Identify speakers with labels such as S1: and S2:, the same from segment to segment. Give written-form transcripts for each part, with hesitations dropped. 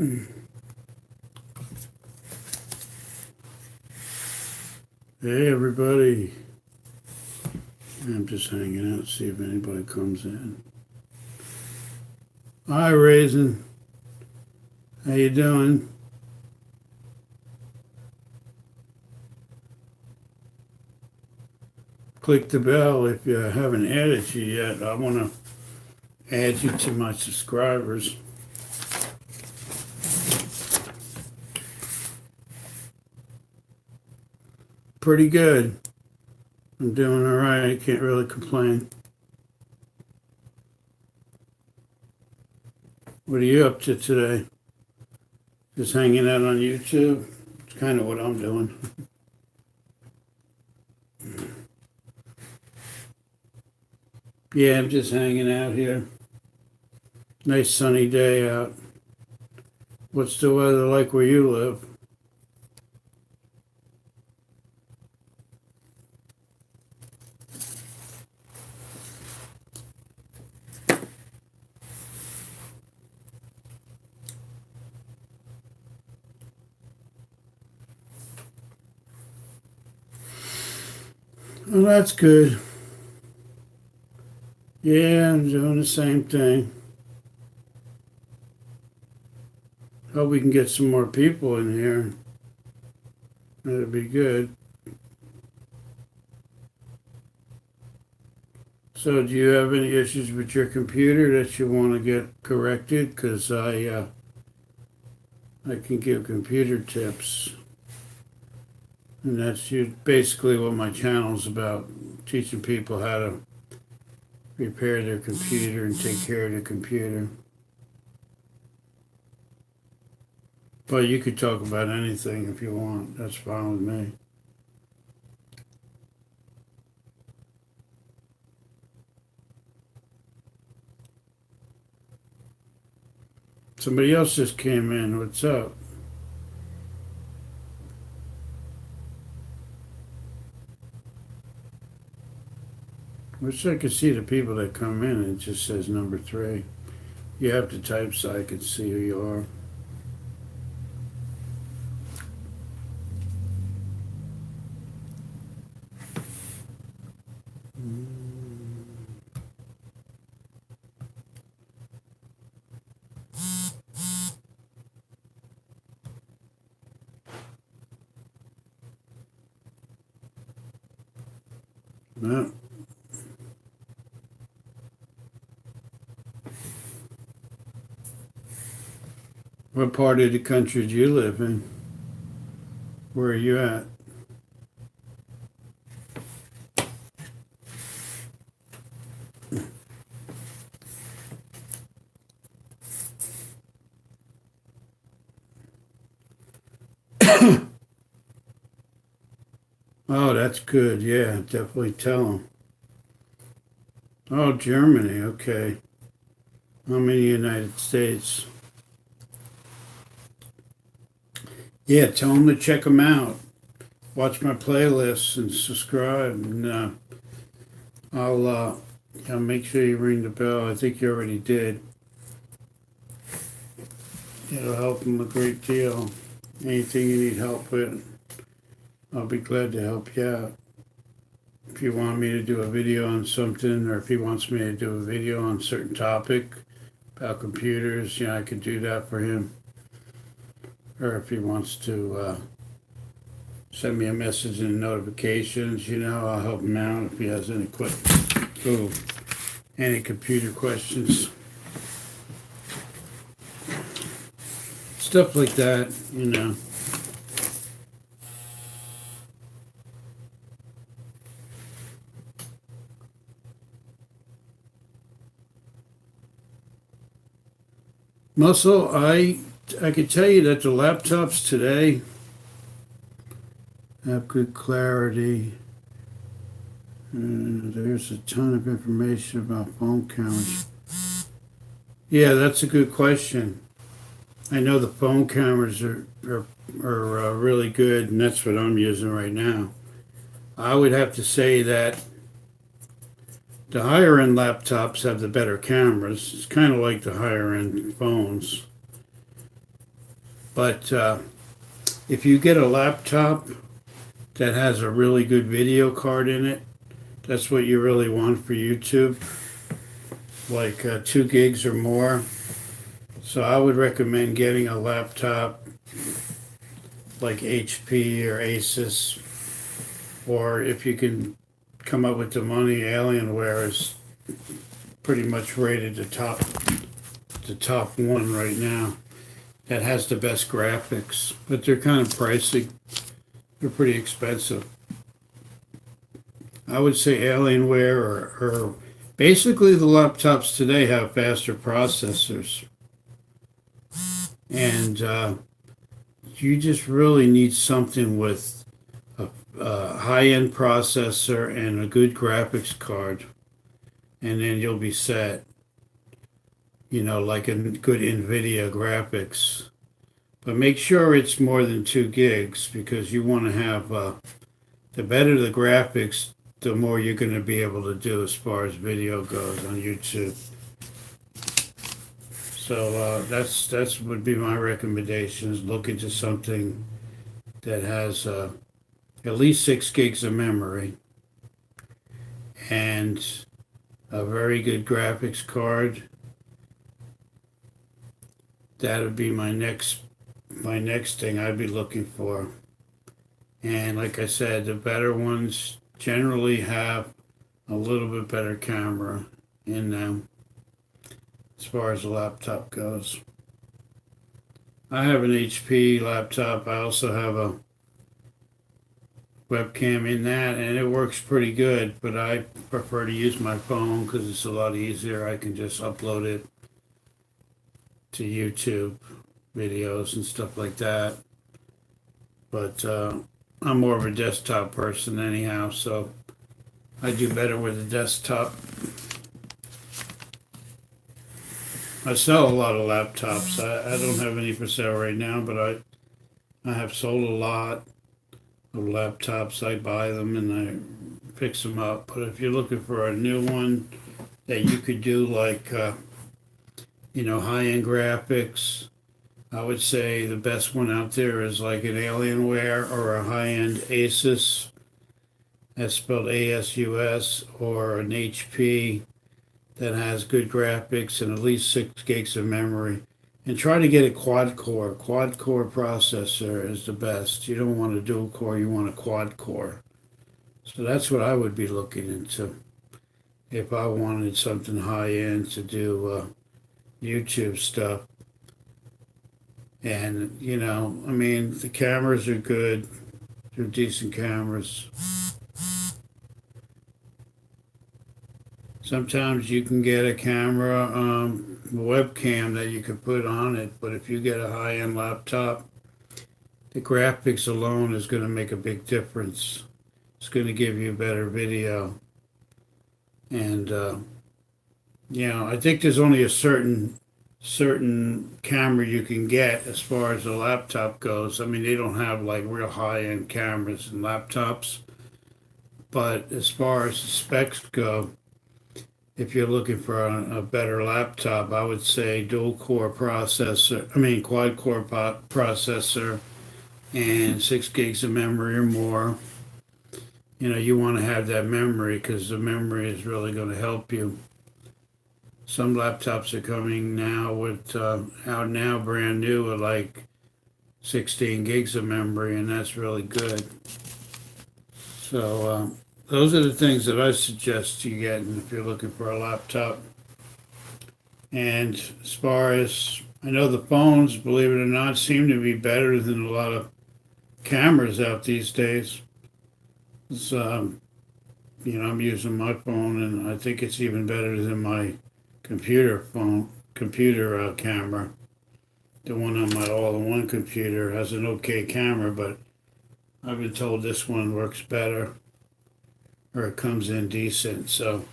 S1: Hey everybody, I'm just hanging out, see if anybody comes in. Hi Raisin, how you doing? Click the bell if you haven't added you yet. I want to add you to my subscribers. Pretty good. I'm doing all right. Can't really complain. What are you up to today? Just hanging out on YouTube? It's kind of what I'm doing. Yeah, I'm just hanging out here. Nice sunny day out. What's the weather like where you live? Well, that's good. Yeah, I'm doing the same thing. Hope we can get some more people in here. That'd be good. So, do you have any issues with your computer that you want to get corrected? Because I can give computer tips, and that's basically what my channel's about: teaching people how to repair their computer and take care of the computer. But you could talk about anything if you want. That's fine with me. Somebody else just came in. What's up? Wish I could see the people that come in. It just says number 3. You have to type so I can see who you are. No. What part of the country do you live in? Where are you at? Oh, that's good. Yeah, definitely tell them. Oh, Germany. Okay. I'm in the United States. Yeah, tell them to check them out. Watch my playlists and subscribe. And I'll make sure you ring the bell. I think you already did. It'll help them a great deal. Anything you need help with, I'll be glad to help you out. If you want me to do a video on something, or if he wants me to do a video on a certain topic about computers, I could do that for him. Or if he wants to send me a message and notifications, I'll help him out if he has any computer questions. Stuff like that. Muscle, I could tell you that the laptops today have good clarity. There's a ton of information about phone cameras. Yeah, that's a good question. I know the phone cameras are really good, and that's what I'm using right now. I would have to say that the higher end laptops have the better cameras. It's kind of like the higher end phones. But if you get a laptop that has a really good video card in it, that's what you really want for YouTube, like 2 gigs or more. So I would recommend getting a laptop like HP or Asus, or if you can come up with the money, Alienware is pretty much rated the top one right now that has the best graphics, but they're kind of pricey. They're pretty expensive. I would say Alienware or basically the laptops today have faster processors, and you just really need something with a high-end processor and a good graphics card, and then you'll be set. You know, like a good NVIDIA graphics. But make sure it's more than 2 gigs, because you want to have, the better the graphics, the more you're going to be able to do as far as video goes on YouTube. So that's would be my recommendations. Look into something that has at least 6 gigs of memory and a very good graphics card. That would be my next thing I'd be looking for. And like I said, the better ones generally have a little bit better camera in them as far as the laptop goes. I have an HP laptop. I also have a webcam in that, and it works pretty good, but I prefer to use my phone because it's a lot easier. I can just upload it to YouTube videos and stuff like that. But I'm more of a desktop person anyhow, so I do better with a desktop. I sell a lot of laptops. I don't have any for sale right now, but I have sold a lot of laptops. I buy them and I fix them up. But if you're looking for a new one that you could do like high-end graphics, I would say the best one out there is like an Alienware or a high-end Asus, that's spelled ASUS, or an HP that has good graphics and at least 6 gigs of memory. And try to get a quad core. Quad core processor is the best. You don't want a dual core, you want a quad core. So that's what I would be looking into if I wanted something high-end to do YouTube stuff. And, the cameras are good. They're decent cameras. Sometimes you can get a camera, webcam that you could put on it, but if you get a high-end laptop, the graphics alone is going to make a big difference. It's going to give you better video. And, I think there's only a certain camera you can get as far as the laptop goes. I mean, they don't have like real high-end cameras in laptops, but as far as the specs go, if you're looking for a better laptop, I would say quad core processor and 6 gigs of memory or more. You want to have that memory because the memory is really going to help you. Some laptops are coming now out now brand new with like 16 gigs of memory, and that's really good. So those are the things that I suggest you getting if you're looking for a laptop. And as far as I know, the phones, believe it or not, seem to be better than a lot of cameras out these days. I'm using my phone, and I think it's even better than my computer camera. The one on my all-in-one computer has an okay camera, but I've been told this one works better, or it comes in decent. So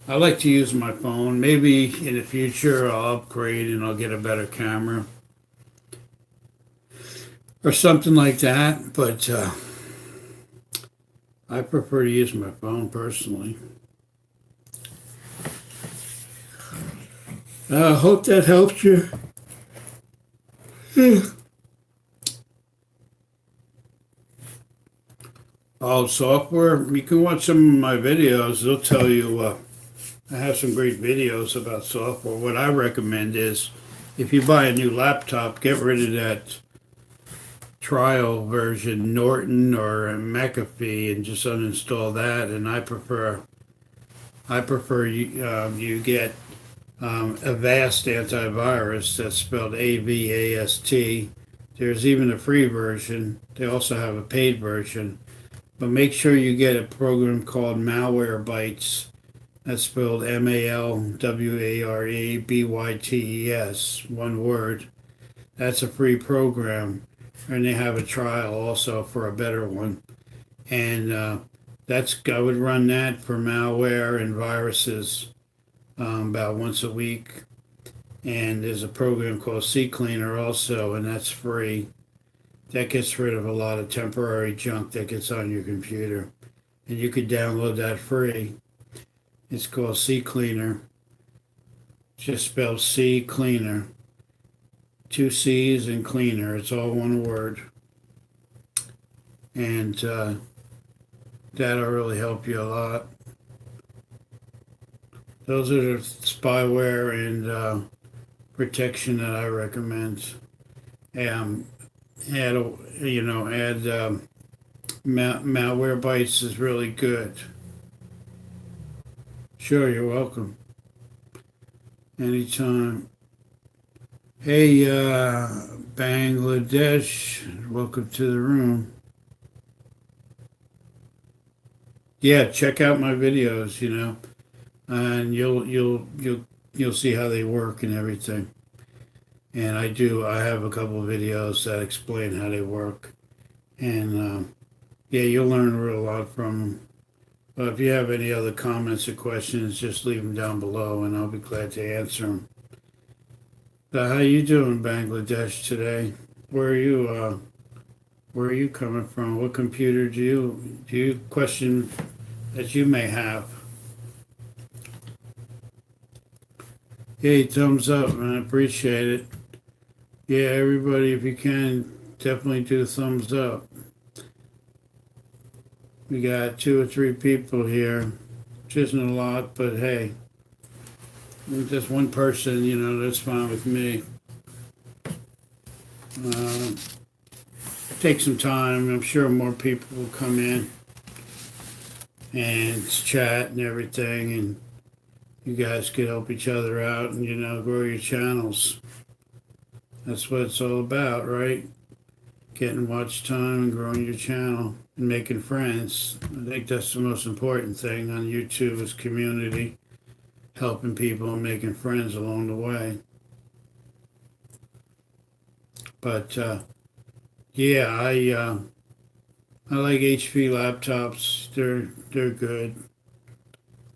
S1: I like to use my phone. Maybe in the future I'll upgrade and I'll get a better camera or something like that, but I prefer to use my phone personally. I hope that helps you. Oh, software. You can watch some of my videos. They'll tell you. I have some great videos about software. What I recommend is, if you buy a new laptop, get rid of that trial version Norton or McAfee and just uninstall that. And I prefer you get Avast antivirus. That's spelled AVAST. There's even a free version. They also have a paid version. But make sure you get a program called Malwarebytes. That's spelled MALWAREBYTES, one word. That's a free program. And they have a trial also for a better one. And I would run that for malware and viruses about once a week. And there's a program called CCleaner also, and that's free. That gets rid of a lot of temporary junk that gets on your computer. And you could download that free. It's called CCleaner. Just spelled C Cleaner. Two C's and cleaner. It's all one word. And that'll really help you a lot. Those are the spyware and protection that I recommend. Add Malwarebytes is really good. Sure, you're welcome. Anytime. Hey, Bangladesh, welcome to the room. Yeah, check out my videos, and you'll see how they work and everything. And I have a couple of videos that explain how they work. And yeah, you'll learn a real lot from them. But if you have any other comments or questions, just leave them down below and I'll be glad to answer them. How you doing, Bangladesh, today? Where are you coming from? What computer do you question that you may have? Hey, thumbs up, man. I appreciate it. Yeah, everybody, if you can, definitely do thumbs up. We got 2 or 3 people here, which isn't a lot, but hey, just one person, that's fine with me. Take some time. I'm sure more people will come in and chat and everything, and you guys could help each other out and, grow your channels. That's what it's all about, right? Getting watch time and growing your channel and making friends. I think that's the most important thing on YouTube is community, helping people and making friends along the way. But yeah, I like HP laptops. They're good,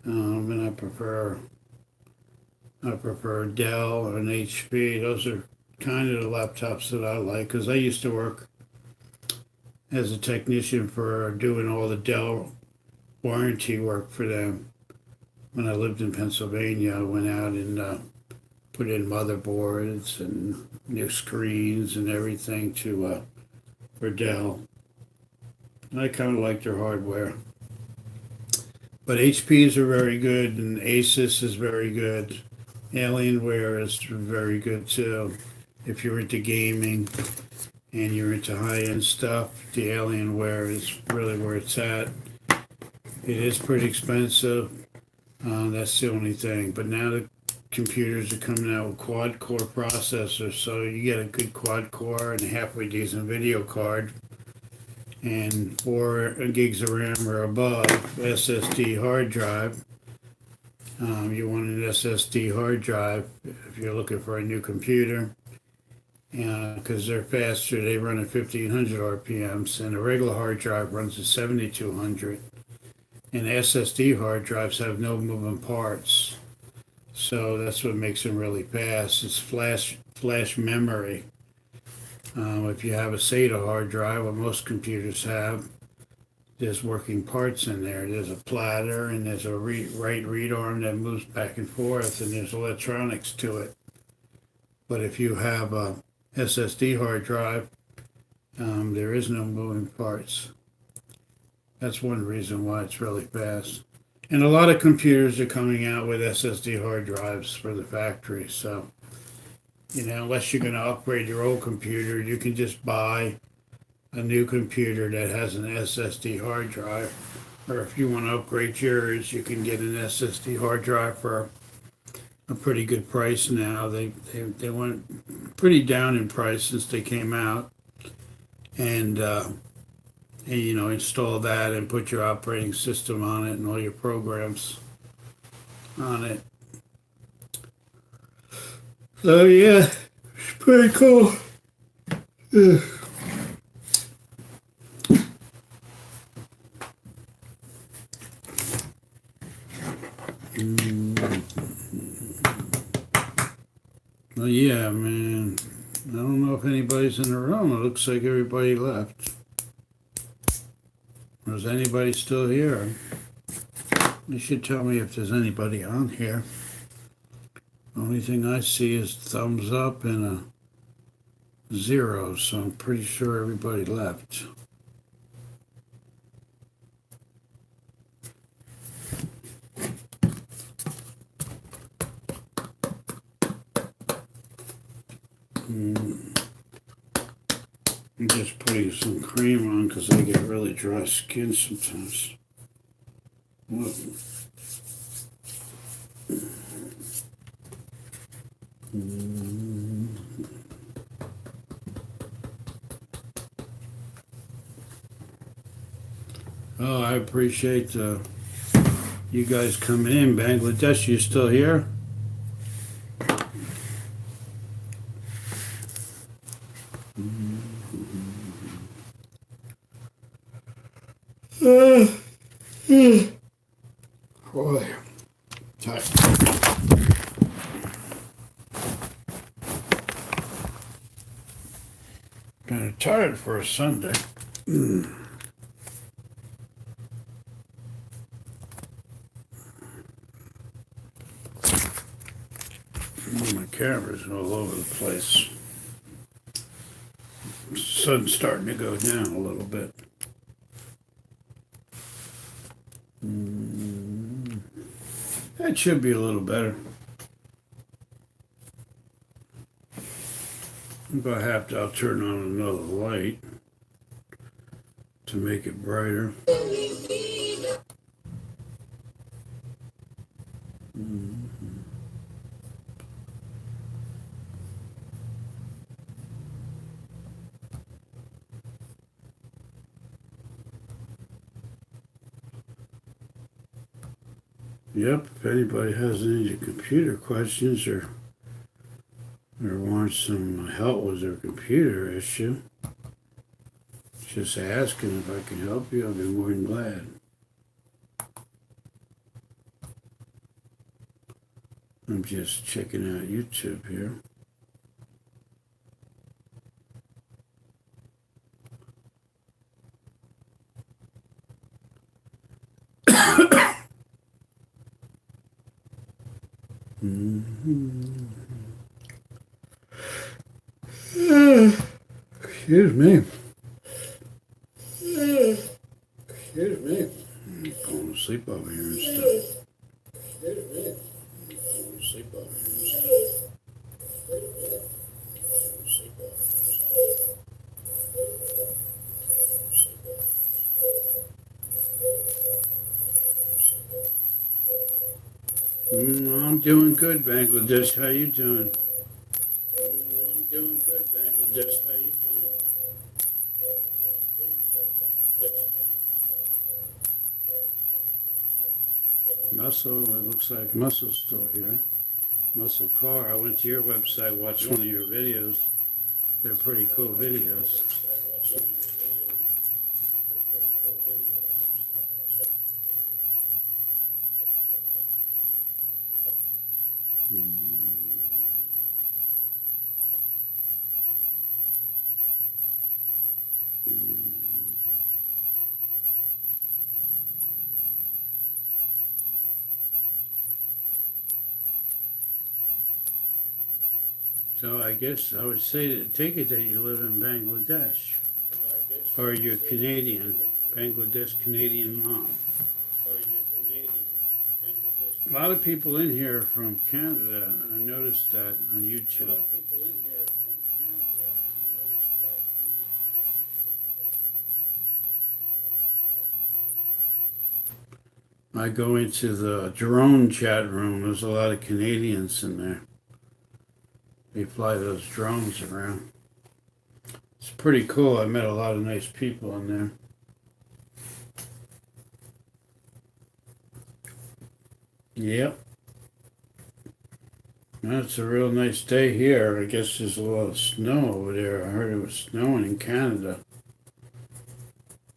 S1: and I prefer Dell and HP. Those are kind of the laptops that I like because I used to work as a technician for doing all the Dell warranty work for them. When I lived in Pennsylvania, I went out and put in motherboards and new screens and everything for Dell. I kind of like their hardware. But HPs are very good and Asus is very good. Alienware is very good too. If you're into gaming and you're into high-end stuff, the Alienware is really where it's at. It is pretty expensive. That's the only thing. But now the computers are coming out with quad-core processors, so you get a good quad-core and a halfway decent video card. And 4 gigs of RAM or above, SSD hard drive. You want an SSD hard drive if you're looking for a new computer, because they're faster. They run at 1500 RPMs, and a regular hard drive runs at 7200. And SSD hard drives have no moving parts, so that's what makes them really fast. It's flash memory. If you have a SATA hard drive, what most computers have, there's working parts in there. There's a platter and there's a right read arm that moves back and forth, and there's electronics to it. But if you have a SSD hard drive, there is no moving parts. That's one reason why it's really fast. And a lot of computers are coming out with SSD hard drives for the factory. So, unless you're going to upgrade your old computer, you can just buy a new computer that has an SSD hard drive. Or if you want to upgrade yours, you can get an SSD hard drive for a pretty good price now. They went pretty down in price since they came out. And install that and put your operating system on it and all your programs on it. So yeah, it's pretty cool. Yeah. Well, yeah, man. I don't know if anybody's in the room. It looks like everybody left. Is anybody still here? You should tell me if there's anybody on here. Only thing I see is thumbs up and a 0, so I'm pretty sure everybody left. I'm just putting some cream on because I get really dry skin sometimes. What? Oh, I appreciate you guys coming in. Bangladesh, you still here? Boy, tired. Kind of tired for a Sunday. My camera's all over the place. The sun's starting to go down a little bit. That should be a little better. If I have to, I'll turn on another light to make it brighter. Yep, if anybody has any computer questions or wants some help with their computer issue, just asking if I can help you, I'll be more than glad. I'm just checking out YouTube here. Excuse me. Excuse me. I'm falling asleep over here and stuff. Excuse me. I'm falling asleep over here and stuff. I'm doing good, Bangladesh. How you doing? I'm doing good, Bangladesh. How you doing? Muscle, it looks like Muscle's still here. Muscle Car, I went to your website, watched one of your videos. They're pretty cool videos. So I guess I would say take it that you live in Bangladesh, or you're Canadian, Bangladesh Canadian mob. Or you're Canadian, Bangladesh. A lot of people in here are from Canada. I noticed that on YouTube. A lot of people in here are from Canada. I noticed that on YouTube. I go into the drone chat room. There's a lot of Canadians in there. They fly those drones around. It's pretty cool. I met a lot of nice people in there. Yep. That's a real nice day here. I guess there's a lot of snow over there. I heard it was snowing in Canada.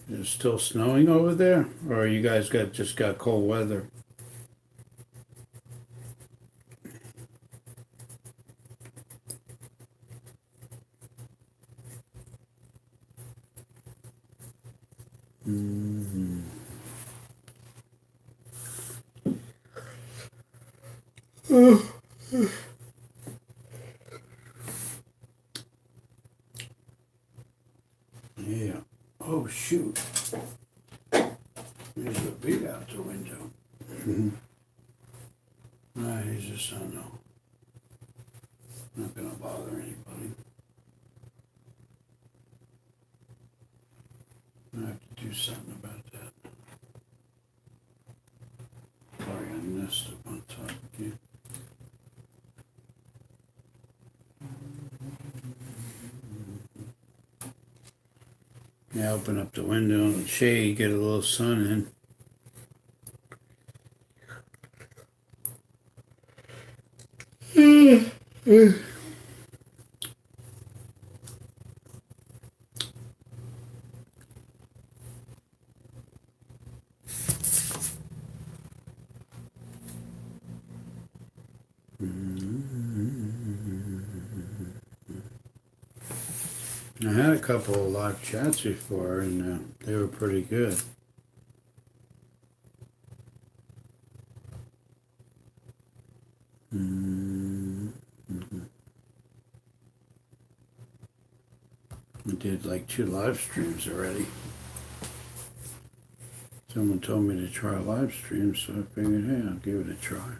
S1: Is it still snowing over there? Or you guys just got cold weather? Mm-hmm. Yeah. Oh, shoot. There's a bee out the window. He's just, I don't know. Not going to bother anybody. I have to do something about that. Sorry, I messed up on top again. Yeah, open up the window and shade, get a little sun in. I had a couple of live chats before, and they were pretty good. I did like 2 live streams already. Someone told me to try live streams, so I figured, hey, I'll give it a try.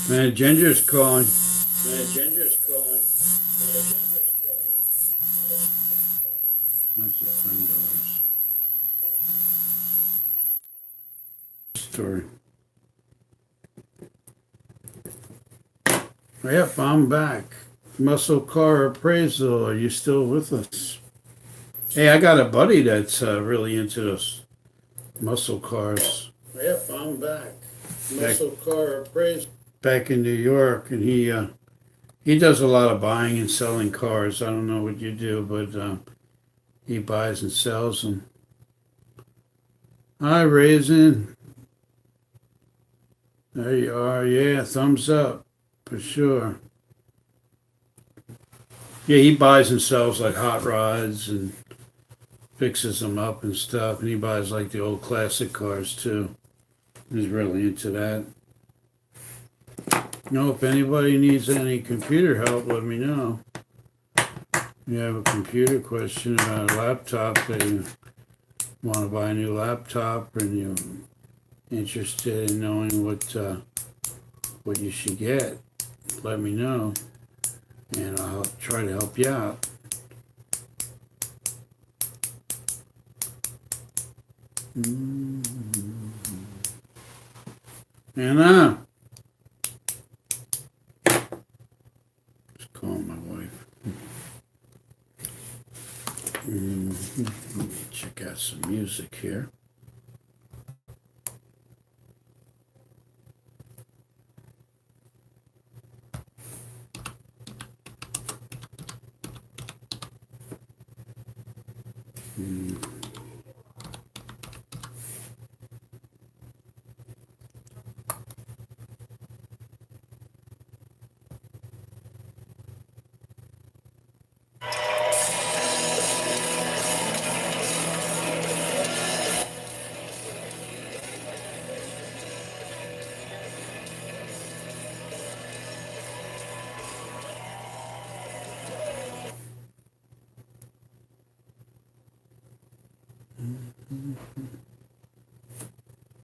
S1: Man, Ginger's calling. That's a friend of ours. Story. Yep, I'm back. Muscle car appraisal. Are you still with us? Hey, I got a buddy that's really into those muscle cars. Yep, I'm back. Muscle car appraisal. Back in New York, and he does a lot of buying and selling cars. I don't know what you do, but he buys and sells them. Hi, Raisin. There you are. Yeah, thumbs up for sure. Yeah, he buys and sells like hot rods and fixes them up and stuff. And he buys like the old classic cars too. He's really into that. If anybody needs any computer help, let me know. If you have a computer question about a laptop that you want to buy a new laptop and you're interested in knowing what you should get, let me know, and I'll try to help you out. Anna, just calling my wife. Let me check out some music here.